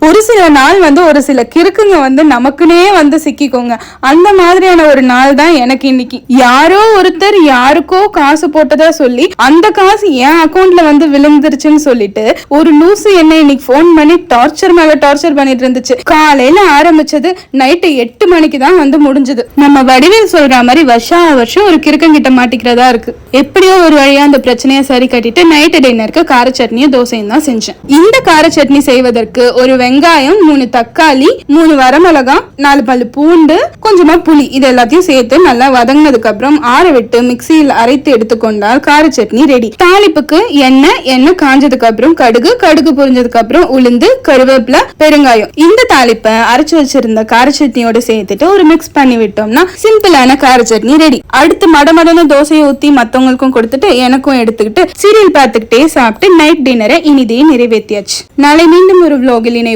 ஒரு சில நாள் வந்து ஒரு சில கிறுக்குங்க வந்து நமக்குனே வந்து சிக்கிக்கோங்க. அந்த மாதிரியான ஒரு நாள் தான் எனக்கு இன்னைக்கு. யாரோ ஒருத்தர் யாருக்கோ காசு போட்டதா சொல்லி அந்த காசு என் அக்கௌண்ட்ல வந்து விழுந்துருச்சுன்னு சொல்லிட்டு ஒரு லூசு என்ன இன்னைக்கு போன் பண்ணி டார்ச்சர் மேல டார்ச்சர் பண்ணிட்டு இருந்துச்சு. காலையில ஆரம்பிச்சது நைட்டு 8 மணிக்கு தான் வந்து முடிஞ்சது. நம்ம வடிவேல் சொல்ற மாதிரி வருஷம் ஒரு கிறுக்கங்கிட்ட மாட்டிக்கிறதா இருக்கு. எப்படியோ ஒரு வழியா அந்த பிரச்சனையை சரி கட்டிட்டு நைட்டு டின்னருக்கு கார சட்னியும் தோசையும் தான் செஞ்சேன். இந்த கார சட்னி செய்வதற்கு ஒரு வெங்காயம், 3 தக்காளி, 3 வரமிளகாய், 4 பல்லு பூண்டு, கொஞ்சமா புளி இது எல்லாத்தையும் சேர்த்து நல்லா வதங்கினதுக்கு அப்புறம் ஆற விட்டு மிக்சியில் அரைத்து எடுத்துக்கொண்டால் கார சட்னி ரெடி. தாளிப்புக்கு எண்ணெய் காஞ்சதுக்கு அப்புறம் கடுகு பொரிஞ்சதுக்கு அப்புறம் உளுந்து, கருவேப்பிலை, பெருங்காயம். இந்த தாளிப்பை அரைச்சு வச்சிருந்த கார சட்னியோட சேர்த்துட்டு ஒரு மிக்ஸ் பண்ணி விட்டோம்னா சிம்பிளான கார சட்னி ரெடி. அடுத்து மடமடன தோசையை ஊத்தி மத்தவங்களுக்கும் கொடுத்துட்டு எனக்கும் எடுத்துக்கிட்டு சீரியல் பார்த்துக்கிட்டே சாப்பிட்டு நைட் டின்னரை இனிதே நிறைவேற்றியாச்சு. நாளை மீண்டும் ஒரு vlog-இல் இணைவோம்.